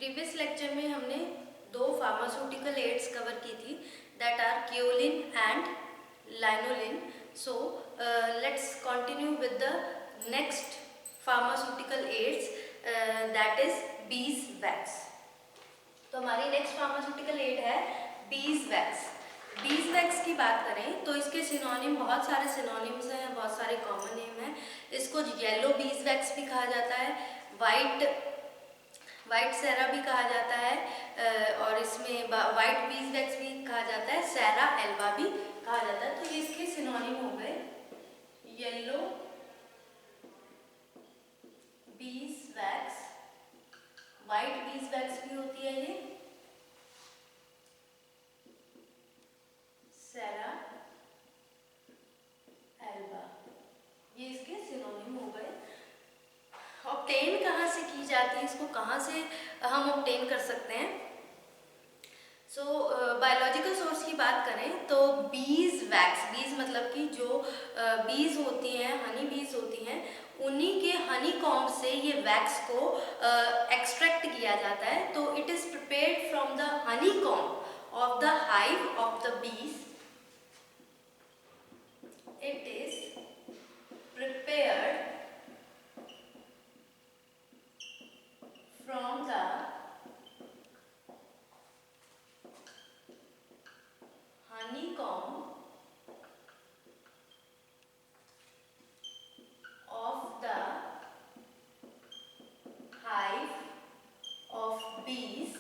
Previous lecture में हमने दो फार्मास्यूटिकल एड्स कवर की थी, that are kaolin and lanolin. So let's continue with the next pharmaceutical aids, that is beeswax. तो हमारी next pharmaceutical add है bees wax. Bees wax की बात करें तो इसके सिनोनिम, बहुत सारे सिनोनिम्स हैं, बहुत सारे कॉमन नेम हैं. इसको येलो बीज वैक्स भी कहा जाता है, वाइट सेरा भी कहा जाता है, और इसमें वाइट बीज वैक्स भी कहा जाता है, सेरा एल्बा भी कहा जाता है. तो ये इसके सिनोनिम हो गए yellow bees wax, white bees wax भी होती है ये, सेरा एल्बा, ये इसके सिनोनिम हो गए. ऑब्टेन कहाँ से की जाती है, इसको कहाँ से हम ऑब्टेन कर सकते हैं? सो बायोलॉजिकल सोर्स की बात करें तो बीज वैक्स, बीज मतलब कि जो बीज होती हैं, हनी बीज होती हैं, उन्हीं के हनी कॉम्ब से ये वैक्स को एक्सट्रैक्ट किया जाता है. तो it is prepared from the honeycomb of the hive of the bees. It is prepared from the honeycomb of the hive of bees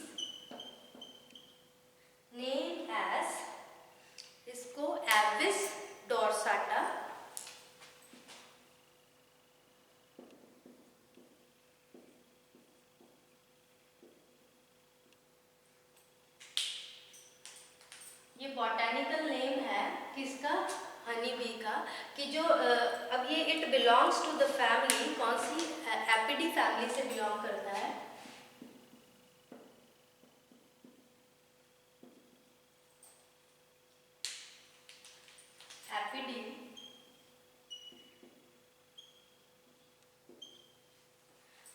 named as, इसको एविस डोर्साटा, ये बॉटैनिकल नेम है किसका? Honey bee का. कि जो अब ये it belongs to the family, कौन सी? एपिडी फैमिली से बिलोंग करता है.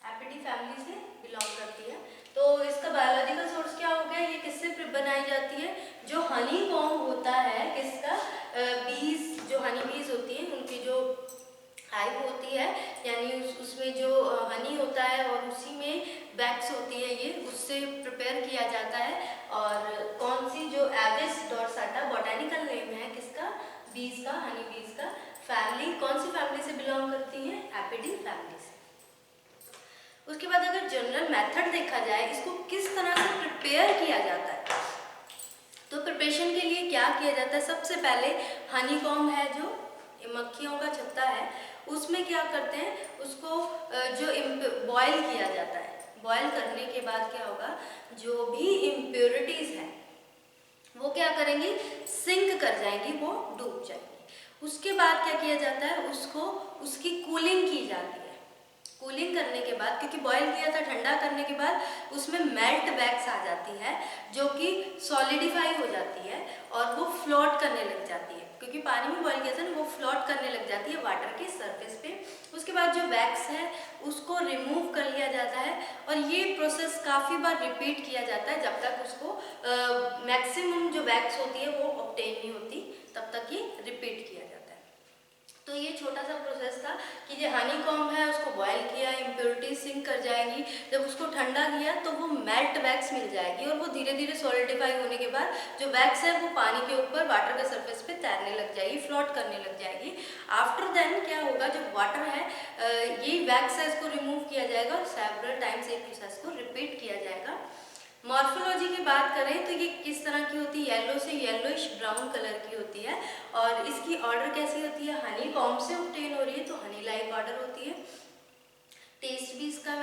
एपिडी फैमिली से बिलोंग करती है. तो इसका बायोलॉजिकल सोर्स क्या हो गया? ये किससे बनाई जाती है? जो हनी कॉम्ब होता है किसका? बीज, जो हनी बीज होती है उनकी जो हाइव होती है, यानी उसमें जो हनी होता है और उसी में वैक्स होती है, ये उससे प्रिपेयर किया जाता है. और कौन सी? जो एविस डोर्साटा, बॉटैनिकल नेम है किसका? बीज का, हनी बीज का. फैमिली कौन सी फैमिली से बिलोंग करती है? एपिडी फैमिली से. उसके बाद अगर जनरल मेथड देखा जाए, इसको किस तरह से प्रिपेयर किया जाता है, तो प्रिपरेशन के लिए क्या किया जाता है? सबसे पहले हनी कॉम्ब है, जो मक्खियों का छत्ता है, उसमें क्या करते हैं? उसको जो बॉयल किया जाता है. बॉयल करने के बाद क्या होगा? जो भी इम्प्योरिटीज हैं वो क्या करेंगी? सिंक कर जाएंगी, वो डूब जाएंगी. उसके बाद क्या किया जाता है? उसकी कूलिंग की जाती है. कूलिंग करने के बाद, क्योंकि बॉयल किया था, ठंडा करने के बाद उसमें मेल्ट वैक्स आ जाती है, जो कि सॉलिडिफाई हो जाती है और वो फ्लोट करने लग जाती है. क्योंकि पानी में बॉयल किया था ना, वो फ्लोट करने लग जाती है वाटर के सरफेस पे. उसके बाद जो वैक्स है उसको रिमूव कर लिया जाता है, और ये प्रोसेस काफ़ी बार रिपीट किया जाता है जब तक उसको मैक्सिमम जो वैक्स होती है वो ऑब्टेन नहीं होती, तब तक ये रिपीट किया जाता है. तो ये छोटा सा प्रोसेस था कि जो हनी कॉम्ब है उसको बॉयल किया, इम्प्योरिटीज सिंक कर जाएंगी, जब उसको ठंडा किया तो वो मेल्ट वैक्स मिल जाएगी, और वो धीरे धीरे सॉलिडिफाई होने के बाद जो वैक्स है वो पानी के ऊपर वाटर के सरफेस पे तैरने लग जाएगी, फ्लोट करने लग जाएगी. आफ्टर देन क्या होगा? जो वाटर है, ये वैक्स है, इसको रिमूव किया जाएगा और सेवरल टाइम्स ये प्रोसेस को रिपीट किया जाएगा. मॉर्फोलॉजी की बात करें तो ये किस तरह की होती है? येलो से येलोइश ब्राउन कलर की होती है. और इसकी ऑर्डर कैसी होती है? हनी कॉम्ब से ऑब्टेन हो रही है तो हनी लाइक ऑर्डर होती है. टेस्ट भी इसका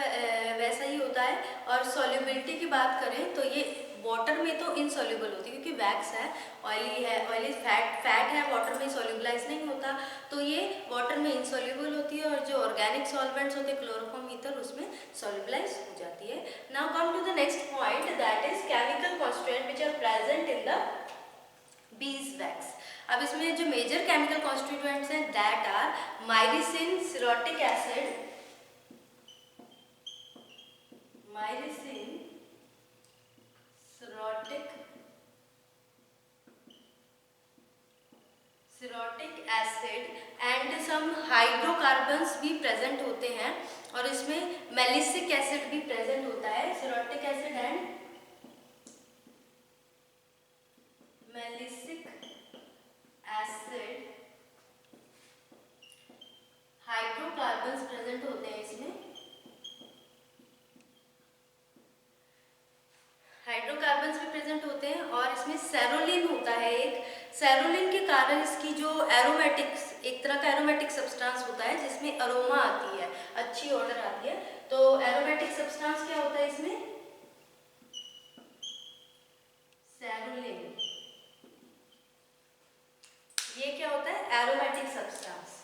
वैसा ही होता है. और सॉल्युबिलिटी की बात करें तो ये वाटर में तो इनसॉल्युबल होती है, क्योंकि वैक्स है, ऑयली फैट है, वाटर में सॉल्युबलाइज नहीं होता, तो ये वाटर में इनसॉल्युबल होती है. और जो ऑर्गेनिक सॉल्वेंट्स होते हैं, क्लोरोफॉर्म, ईथर, उसमें सॉल्युबलाइज हो जाती है. Now come to the next point, that is chemical constituent which are present in the beeswax. अब इसमें जो मेजर केमिकल कॉन्स्टिट्यूएंट्स हैं, that are myricin, cerotic acid, myricin, cerotic acid and some hydrocarbons भी present होते हैं, और इसमें मेलिसिक acid भी प्रेजेंट होता है। Cerotic acid and melissic acid, hydrocarbons present होते हैं इसमें। हाइड्रोकार्बन्स भी प्रेजेंट होते हैं, और इसमें सेरोलिन होता है एक। सेरोलिन के कारण इसकी जो एरोमेटिक्स, एक तरह का एरोमेटिक सब्सटेंस होता है जिसमें अरोमा आती है, अच्छी ऑर्डर आती है। तो एरोमेटिक सब्सटेंस क्या होता है इसमें? सेरोलिन। ये क्या होता है? Aromatic substance.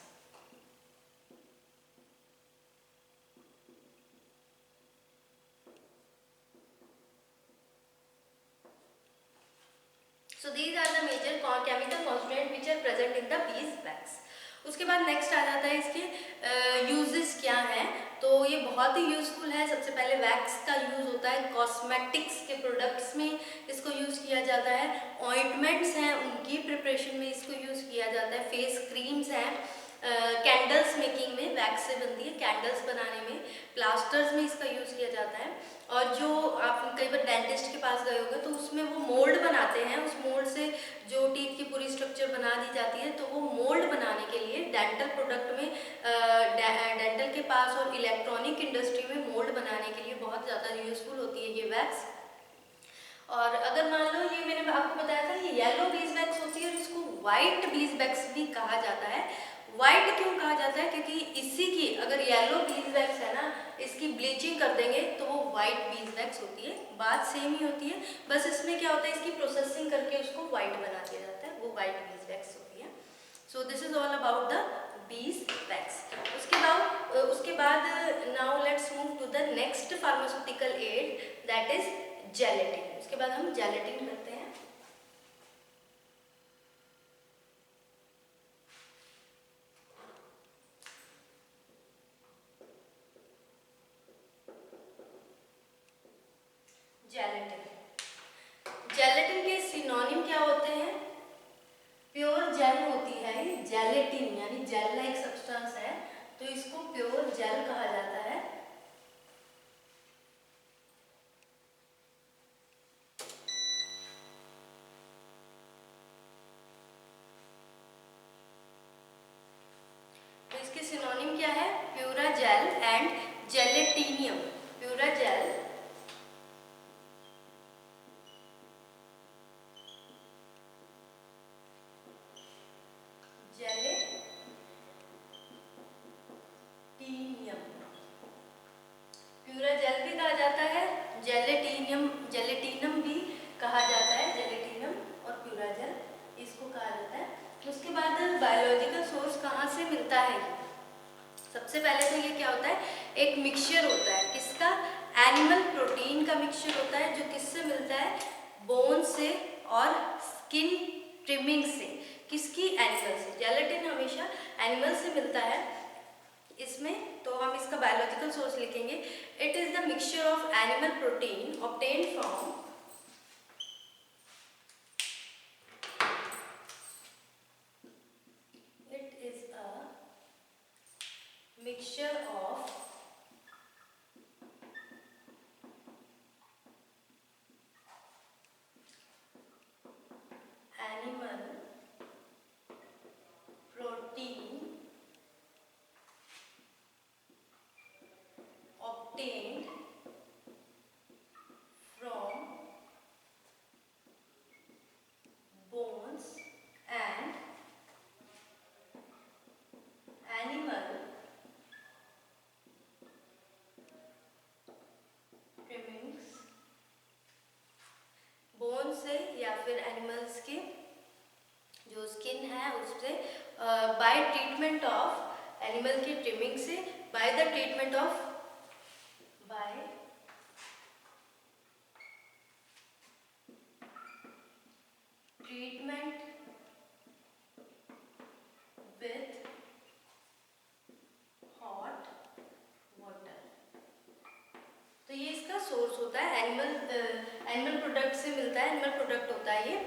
So these are the major chemical constituent which are present in the beeswax. उसके बाद नेक्स्ट आ जाता है इसके यूजेस क्या हैं। तो ये बहुत ही यूजफुल है। सबसे पहले वैक्स का यूज होता है कॉस्मेटिक्स के प्रोडक्ट्स में, इसको यूज किया जाता है। ऑइंटमेंट्स हैं उनकी प्रिपरेशन में इसको यूज किया जाता है। फेस क्रीम्स हैं, कैंडल्स मेकिंग में वैक्स से बनती है, कैंडल्स बनाने में, प्लास्टर्स में इसका यूज किया जाता है। और जो आप कई बार डेंटिस्ट के पास गए होंगे तो उसमें वो मोल्ड बनाते हैं, उस मोल्ड से जो टीथ की पूरी स्ट्रक्चर बना दी जाती है। तो वो मोल्ड बनाने के लिए डेंटल प्रोडक्ट में, डेंटल के पास और इलेक्ट्रॉनिक इंडस्ट्री में मोल्ड बनाने के लिए बहुत ज़्यादा यूजफुल होती है ये वैक्स। और अगर मान लो ये मैंने आपको बताया था ये येलो बीज वैक्स होती है, और इसको वाइट बीज वैक्स भी कहा जाता है। वाइट क्यों कहा जाता है? क्योंकि इसी की अगर येलो बीज वैक्स है ना, इसकी ब्लीचिंग कर देंगे तो वो वाइट बीज वैक्स होती है। बात सेम ही होती है, बस इसमें क्या होता है इसकी प्रोसेसिंग करके उसको वाइट बना दिया जाता है, वो वाइट बीज वैक्स होती है। So this is all about the beeswax. उसके बाद now let's move to the next pharmaceutical aid, that is gelatin. उसके बाद हम जेलेटिन करते हैं। जेलेटिन के सिनोनिम क्या होते हैं? प्योर जेल होती है जेलेटिन, यानी जेल लाइक सब्सटेंस है, तो इसको प्योर जेल कहा जाता है। तो इसके सिनोनिम क्या है? Pura gel and gelatinum. Pura gel, pura gel भी कहा जाता है, जेलेटिनम भी कहा जाता है। जेलेटिनम और प्यूरा जेल इसको कहा जाता है। उसके बाद बायोलॉजिकल सोर्स कहाँ से मिलता है? सबसे पहले तो ये क्या होता है, एक मिक्सचर होता है। किसका? एनिमल प्रोटीन का मिक्सचर होता है, जो किससे मिलता है? बोन से और स्किन ट्रिमिंग से। किसकी? एनिमल से। जेलेटिन हमेशा एनिमल से मिलता है। इसमें तो हम इसका बायोलॉजिकल सोर्स लिखेंगे, it is the mixture of animal protein obtained from mixture of animal protein obtained from bones and animal trimmings। Bone से या फिर एनिमल्स के जो स्किन है उससे, बाय ट्रीटमेंट ऑफ एनिमल की ट्रिमिंग से, by the treatment of treatment with hot water. तो ये इसका सोर्स होता है। होता है, एनिमल प्रोडक्ट से मिलता है, एनिमल प्रोडक्ट होता है ये।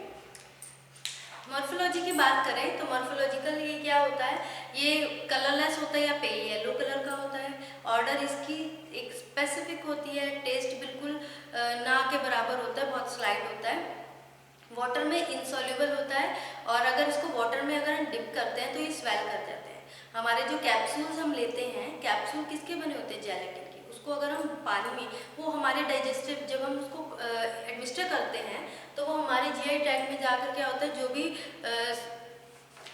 मॉर्फोलॉजी की बात करें तो मॉर्फोलॉजिकल ये क्या होता है, ये कलरलेस होता है या पेल येलो कलर का होता है। ऑर्डर इसकी एक स्पेसिफिक होती है, टेस्ट बिल्कुल ना के बराबर होता है, बहुत स्लाइट होता है, वाटर में इनसॉल्युबल होता है, और अगर इसको वाटर में अगर हम डिप करते हैं तो ये स्वेल कर जाते हैं। हमारे जो कैप्सूल्स हम लेते हैं, कैप्सूल किसके बने होते हैं, जेलेटिन के। उसको अगर हम पानी में, वो हमारे डाइजेस्टिव, जब हम उसको एडमिनिस्टर करते हैं तो वो हमारे जीआई ट्रैक्ट में जाकर क्या होता है, जो भी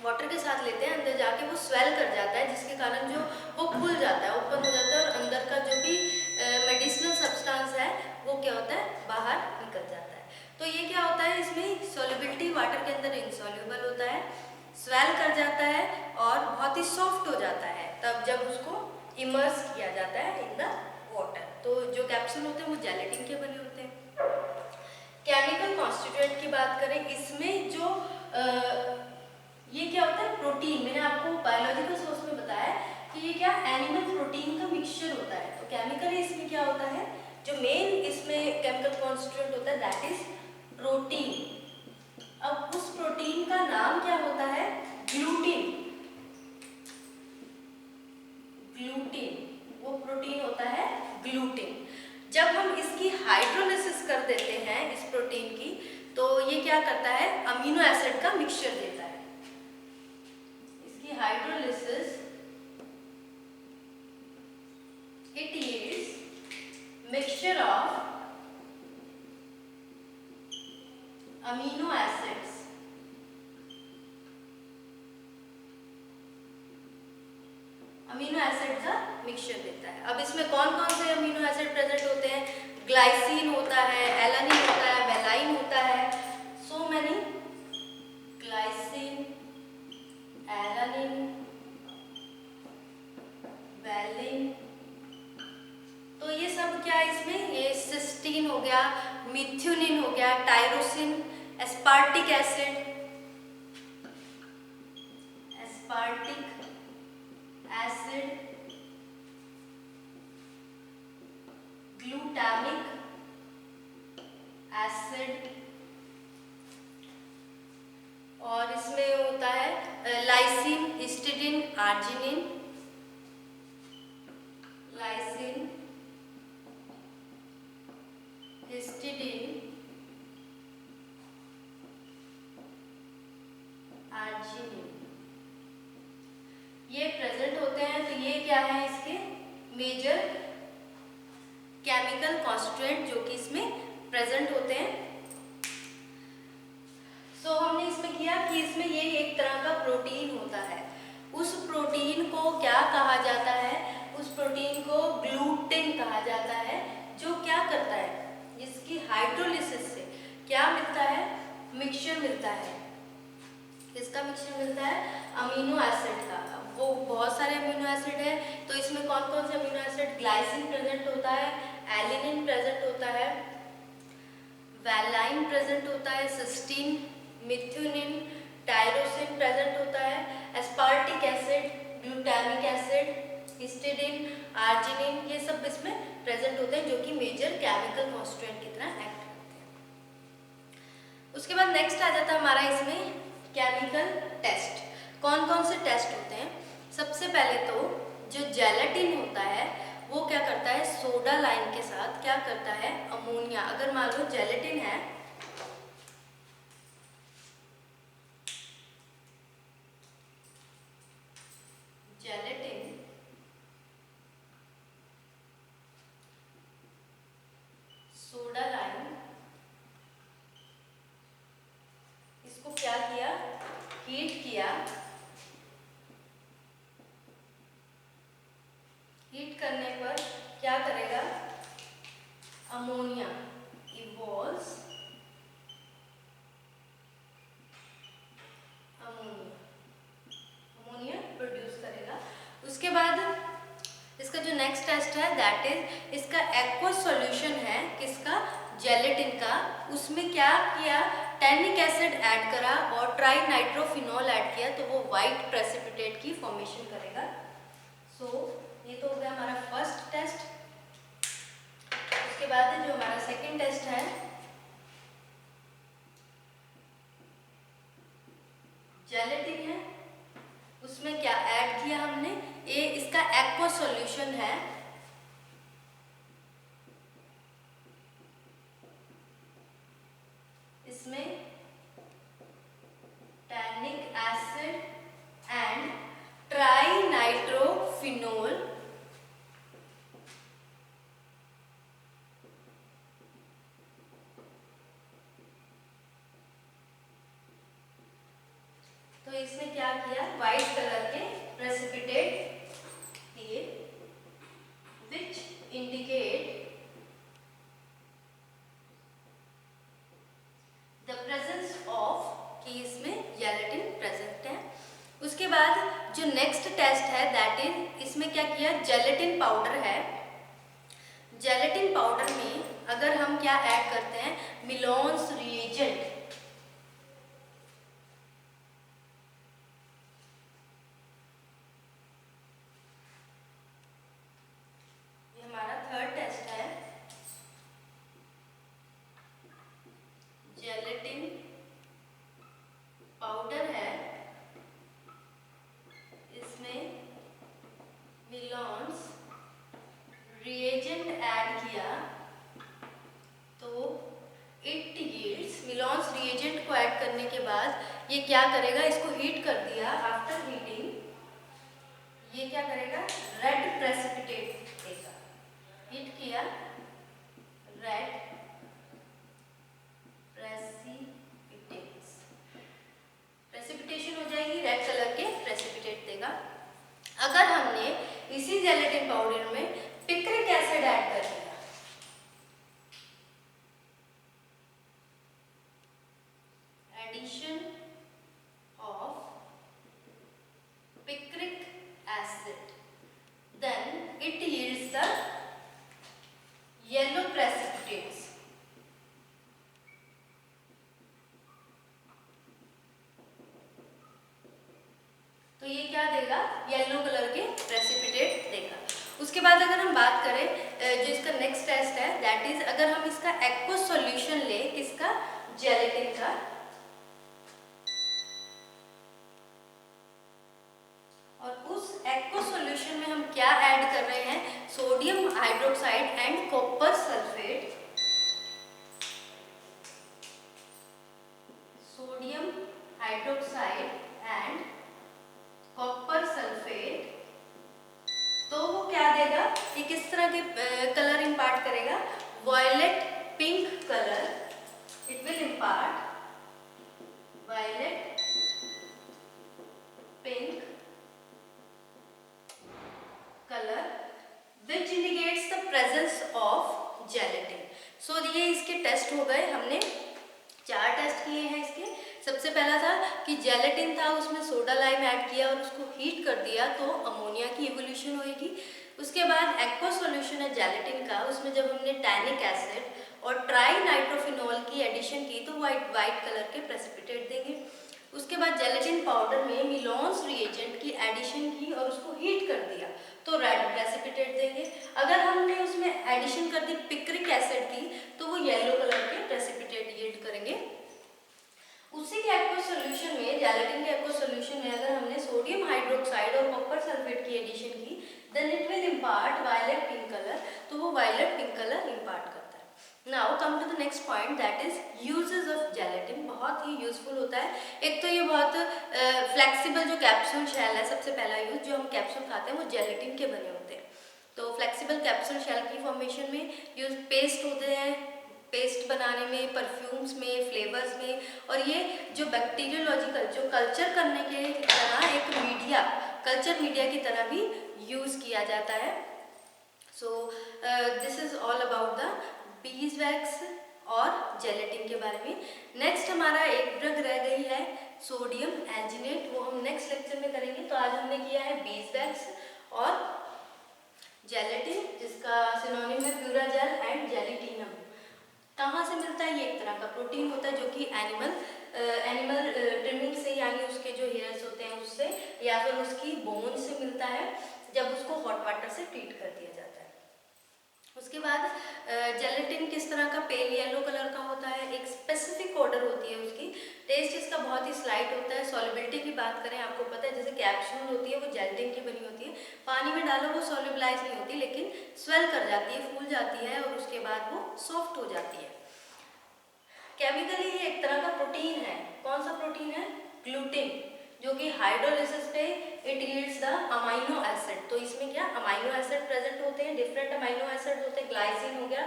वाटर के साथ लेते हैं अंदर जाके वो स्वेल कर जाता है, जिसके कारण जो वो खुल जाता है, ओपन हो जाता है, और अंदर का जो भी मेडिसिनल सब्सटेंस है वो क्या होता है, बाहर निकल जाता है। तो ये क्या होता है, इसमें सॉल्युबिलिटी वाटर के अंदर इनसॉल्युबल होता है, स्वेल कर जाता है और बहुत ही सॉफ्ट हो जाता है तब जब उसको इमर्स किया जाता है इन द वाटर। तो जो कैप्सूल होते हैं वो जेलेटिन के बने होते हैं। केमिकल कॉन्स्टिट्यूएंट की बात करें, इसमें जो ये क्या होता है, प्रोटीन, मैंने आपको बायोलॉजिकल सोर्स में बताया कि ये क्या एनिमल प्रोटीन का मिक्सचर होता है। तो केमिकली इसमें क्या होता है, जो मेन इसमें केमिकल कॉन्स्टिट्यूएंट होता है दैट इज प्रोटीन। अब उस प्रोटीन का नाम क्या होता है, ग्लूटिन। ग्लूटिन, वो प्रोटीन होता है ग्लूटिन। जब हम इसकी हाइड्रोलिसिस कर देते हैं इस प्रोटीन की, तो ये क्या करता है, अमीनो एसिड का मिक्सचर देता है। इसकी hydrolysis, it is mixture of amino acids amino acid का मिक्सचर देता है। अब इसमें कौन कौन से अमीनो एसिड प्रेजेंट होते हैं, ग्लाइसिन होता है, एलानिन होता है, वेलाइन होता है, so many, glycine, alanine, valine. तो ये सब क्या है इसमें, ये सिस्टीन हो गया, मिथ्योनिन हो गया, tyrosine, aspartic acid, glutamic acid, और इसमें होता है lysine, histidine, arginine, lysine, histidine, arginine, ये प्रेजेंट होते हैं। तो ये क्या है, इसके मेजर केमिकल कॉन्स्टिट्यूएंट जो कि इसमें प्रेजेंट होते हैं। सो हमने इसमें किया कि इसमें ये एक तरह का प्रोटीन होता है। उस प्रोटीन को क्या कहा जाता है, उस प्रोटीन को ग्लूटिन कहा जाता है, जो क्या करता है, इसकी हाइड्रोलिसिस से क्या मिलता है, मिक्सचर मिलता है। किसका मिक्सचर मिलता है, अमीनो एसिड का। वो बहुत सारे अमीनो एसिड है, तो इसमें कौन कौन से अमीनो एसिड, ग्लाइसिन प्रेजेंट होता है, एलिनिन प्रेजेंट होता है, वेलाइन प्रेजेंट होता है, सिस्टीन, मिथ्योनिन, टायरोसिन प्रेजेंट होता है, aspartic acid, glutamic acid, histidine, arginine, ये सब इसमें प्रेजेंट होते हैं, जो कि मेजर केमिकल कॉन्स्टिट्यूएंट की तरह एक्ट करते हैं। उसके बाद नेक्स्ट आ जाता है हमारा इसमें केमिकल टेस्ट। कौन कौन से टेस्ट होते हैं, सबसे पहले तो जो जेलेटिन होता है वो क्या करता है, सोडा लाइम के साथ क्या करता है, अमोनिया, अगर मान लो जेलेटिन है, जेलेटिन सोडा लाइम, इसको क्या किया, हीट किया, हीट करने पर क्या करेगा, अमोनिया इवॉल्व्स, अमोनिया प्रोड्यूस करेगा। उसके बाद इसका जो नेक्स्ट टेस्ट है दैट इज इसका एक्वस सॉल्यूशन है, किसका, जेलेटिन का, उसमें क्या किया, टैनिक एसिड ऐड करा और ट्राई नाइट्रोफिनॉल ऐड किया, तो वो वाइट प्रेसिपिटेट की फॉर्मेशन करेगा। सो ये तो हो गया हमारा फर्स्ट टेस्ट। उसके उसके बाद जो हमारा सेकंड टेस्ट है, जेलेटिन है, उसमें क्या ऐड किया हमने, ये इसका एक्वा सॉल्यूशन है। इसमें टैनिक एसिड एंड ट्राइनाइट्रोफिनोल तो इसमें क्या किया, व्हाइट कलर के प्रेसिपिटेट किए which indicate the presence of, कि इसमें जेलेटिन प्रेजेंट है। उसके बाद जो नेक्स्ट टेस्ट है दैट इज, इसमें क्या किया, जेलेटिन पाउडर है। जेलेटिन पाउडर में अगर हम क्या ऐड करते हैं, मिलोन्स रिएजेंट, जेलेटिन पाउडर है, इसमें मिलोन्स रिएजेंट ऐड किया तो इट यील्ड्स, मिलोन्स रिएजेंट को ऐड करने के बाद ये क्या करेगा, इसको हीट कर दिया। आफ्टर हीटिंग ये क्या करेगा, रेड प्रेसिपिटेट देगा। हीट किया, रेड प्रेसिपिटेशन हो जाएगी, रेड कलर के प्रेसिपिटेट देगा। अगर हमने इसी जेलेटिन पाउडर में पिक्रिक एसिड ऐड कर दिया, addition of picric acid, then it yields the yellow precipitates. तो ये क्या देगा, येलो कलर के प्रेसिपिटेट देगा। उसके बाद अगर हम बात करें जो इसका नेक्स्ट टेस्ट है दैट इज, अगर हम इसका एक्वस सॉल्यूशन ले, किसका, जेलेटिन का, और उस एक्वस सॉल्यूशन में हम क्या ऐड कर रहे हैं, sodium hydroxide and copper sulphate, sodium hydroxide and copper sulphate, तो वो क्या देगा, ये किस तरह के कलर इंपार्ट करेगा, violet pink colour, it will impart violet pink colour which indicates the presence of gelatin. So ये इसके टेस्ट हो गए, हमने 4 टेस्ट किए हैं इसके। सबसे पहला था कि जेलेटिन था, उसमें सोडा लाइम ऐड किया और उसको हीट कर दिया तो अमोनिया की इवोल्यूशन होएगी। उसके बाद एक्वा सॉल्यूशन है जेलेटिन का, उसमें जब हमने टैनिक एसिड और ट्राइनाइट्रोफिनोल की एडिशन की तो वाइट कलर के प्रेसिपिटेट देंगे। उसके बाद जेलेटिन पाउडर में मिलोन्स रिएजेंट की एडिशन की और उसको हीट कर दिया तो रेड प्रेसिपिटेट देंगे। अगर हमने उसमें एडिशन कर दी पिक्रिक एसिड की तो वो येलो कलर के प्रेसिपिटेट यील्ड करेंगे। उसी के एक्वा सॉल्यूशन में, जेलेटिन के एक्वा सॉल्यूशन में अगर हमने सोडियम हाइड्रोक्साइड और कॉपर सल्फेट की एडिशन की then it will impart violet pink colour, तो वो वायलेट पिंक कलर इंपार्ट करता है। Now come to the next point that is uses of gelatin. बहुत ही यूजफुल होता है। एक तो ये बहुत फ्लेक्सिबल जो कैप्सूल शेल है, सबसे पहला यूज जो हम कैप्सूल खाते हैं वो जेलेटिन के बने होते हैं। तो फ्लेक्सिबल कैप्सूल शेल की फॉर्मेशन में यूज पेस्ट होते हैं, पेस्ट बनाने में, परफ्यूम्स में, फ्लेवर्स में, और ये जो बैक्टीरियोलॉजिकल जो कल्चर करने के तरह एक मीडिया, कल्चर मीडिया की तरह भी यूज़ किया जाता है। So this is all about the bees wax और जेलेटिन के बारे में। नेक्स्ट हमारा एक ड्रग रह गई है सोडियम एल्जिनेट, वो हम नेक्स्ट लेक्चर में करेंगे। तो आज हमने किया है बीज वैक्स और जेलेटिन, जिसका सिनोनिम है प्यूराजेल एंड जेलिटिनम। कहाँ से मिलता है, ये एक तरह का प्रोटीन होता है जो कि एनिमल ट्रिमिंग से, यानी उसके जो हेयर्स होते हैं उससे या फिर उसकी बोन से मिलता है जब उसको हॉट वाटर से ट्रीट कर दिया जाता है। उसके बाद जेलेटिन किस तरह का, पेल येलो कलर का होता है, एक स्पेसिफिक ऑर्डर होती है उसकी, टेस्ट इसका बहुत ही स्लाइट होता है। सॉल्युबिलिटी की बात करें, आपको पता है जैसे कैप्सूल होती है वो जेलेटिन की बनी होती है, पानी में डालो वो सॉल्युबलाइज नहीं होती लेकिन स्वेल कर जाती है, फूल जाती है और उसके बाद वो सॉफ्ट हो जाती है। केमिकली ये एक तरह का प्रोटीन है। कौन सा प्रोटीन है? ग्लूटिन, जो कि हाइड्रोलिसिस पे it yields the amino acid. तो इसमें क्या अमाइनो एसिड प्रेजेंट होते हैं, डिफरेंट अमाइनो एसिड होते हैं, ग्लाइसिन हो गया,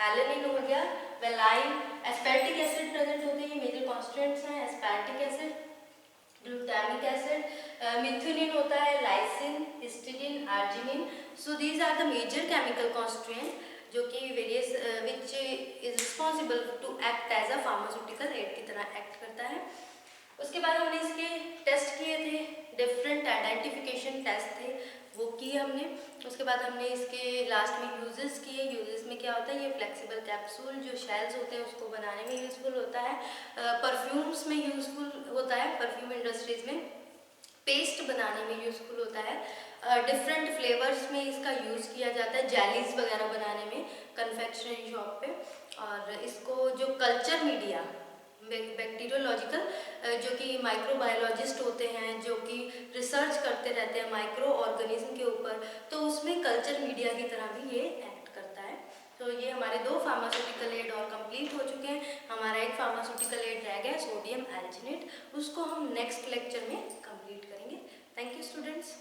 एलेनिन हो गया, वेलाइन, एस्पेर्टिक एसिड प्रेजेंट होते हैं, ये मेजर कॉन्स्टिट्यूएंट्स हैं, aspartic acid, glutamic acid, methionine होता है, lysine, histidine, arginine. So these are the major chemical constituent जो कि various which is responsible to act as a pharmaceutical aid की तरह एक्ट करता है। उसके बाद हमने इसके टेस्ट किए थे, डिफरेंट आइडेंटिफिकेशन टेस्ट थे वो किए हमने। उसके बाद हमने इसके लास्ट में यूजेस किए। यूजेस में क्या होता है, ये फ्लेक्सिबल कैप्सूल जो शेल्स होते हैं उसको बनाने में यूजफुल होता है, परफ्यूम्स में यूजफुल होता है, परफ्यूम इंडस्ट्रीज में पेस्ट बनाने में यूजफुल होता है, डिफरेंट फ्लेवर्स में इसका यूज़ किया जाता है, जेलीज वगैरह बनाने में कन्फेक्शनरी शॉप पे। और इसको जो कल्चर मीडिया बैक्टीरियोलॉजिकल जो कि माइक्रोबायोलॉजिस्ट होते हैं जो कि रिसर्च करते रहते हैं माइक्रो ऑर्गेनिज्म के ऊपर, तो उसमें कल्चर मीडिया की तरह भी ये एक्ट करता है। तो ये हमारे 2 फार्मास्यूटिकल एड और कंप्लीट हो चुके हैं। हमारा एक फार्मास्यूटिकल एड रह गया सोडियम एल्जिनेट, उसको हम नेक्स्ट लेक्चर में कंप्लीट करेंगे। Thank you students.